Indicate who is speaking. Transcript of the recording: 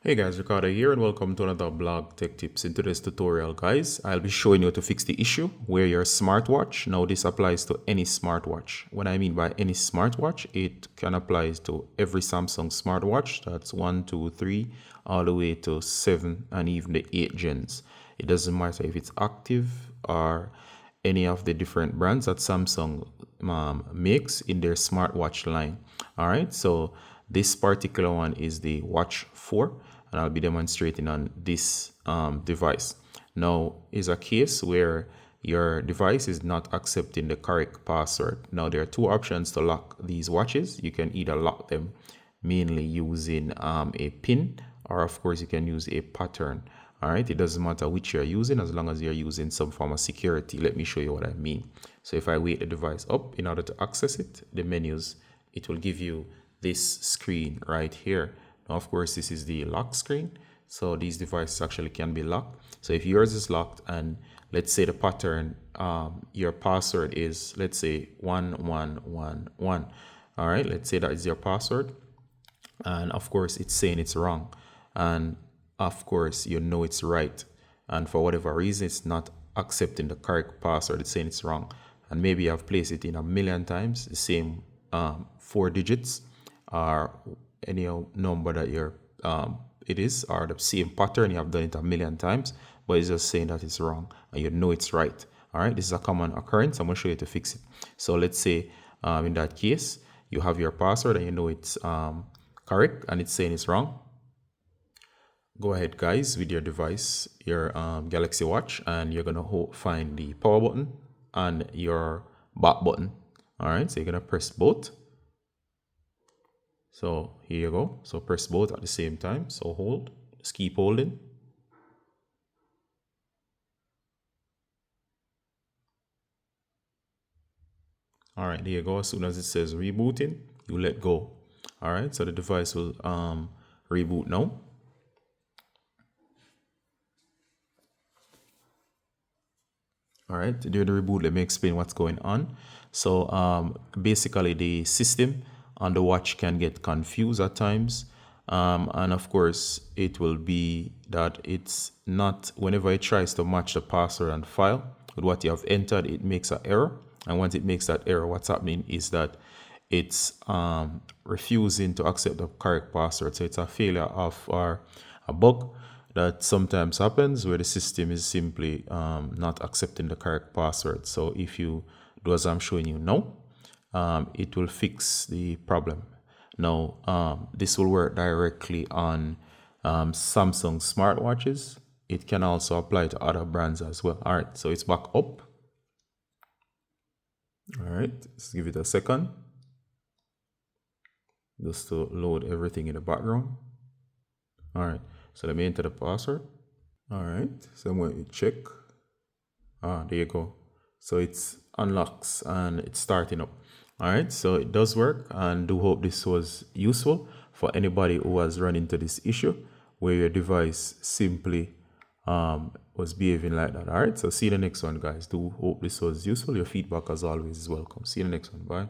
Speaker 1: Hey guys, Ricardo here and welcome to another blog tech tips. In today's tutorial guys, I'll be showing you how to fix the issue where your smartwatch, now this applies to any smartwatch. What I mean by any smartwatch, it can apply to every Samsung smartwatch. That's 1, 2, 3, all the way to 7 and even the 8 gens. It doesn't matter if it's active or any of the different brands that Samsung makes in their smartwatch line. All right, so this particular one is the Watch 4, and I'll be demonstrating on this device. Now, is a case where your device is not accepting the correct password. Now, there are two options to lock these watches. You can either lock them mainly using a pin, or of course, you can use a pattern. All right, it doesn't matter which you're using as long as you're using some form of security. Let me show you what I mean. So if I wake the device up in order to access it, the menus, it will give you this screen right here. Now, of course, this is the lock screen. So these devices actually can be locked. So if yours is locked and let's say the pattern, your password is, let's say 1111. All right, let's say that is your password. And of course, it's saying it's wrong. And of course, you know it's right. And for whatever reason, it's not accepting the correct password. It's saying it's wrong. And maybe I've placed it in a million times, the same 4 digits or any number that it is, or the same pattern. You have done it a million times, but it's just saying that it's wrong and you know it's right. All right, this is a common occurrence. I'm going to show you to fix it. So let's say in that case, you have your password and you know it's correct and it's saying it's wrong. Go ahead guys with your device, your Galaxy Watch, and you're gonna find the power button and your back button. All right, so you're gonna press both. So here you go. So press both at the same time. So hold, just keep holding. All right, there you go. As soon as it says rebooting, you let go. All right, so the device will reboot now. All right, during the reboot, let me explain what's going on. So basically the system on the watch can get confused at times. And of course, it will be that it's not, whenever it tries to match the password and file with what you have entered, it makes an error. And once it makes that error, what's happening is that it's refusing to accept the correct password. So it's a failure of or a bug that sometimes happens where the system is simply not accepting the correct password. So if you do as I'm showing you now, it will fix the problem. Now, this will work directly on Samsung smartwatches. It can also apply to other brands as well. All right, so it's back up. All right, let's give it a second just to load everything in the background. All right, so let me enter the password. All right, so I'm going to check. There you go. So it's unlocks and it's starting up. All right, so it does work, and do hope this was useful for anybody who has run into this issue where your device simply was behaving like that. All right, so see you in the next one, guys. Do hope this was useful. Your feedback, as always, is welcome. See you in the next one. Bye.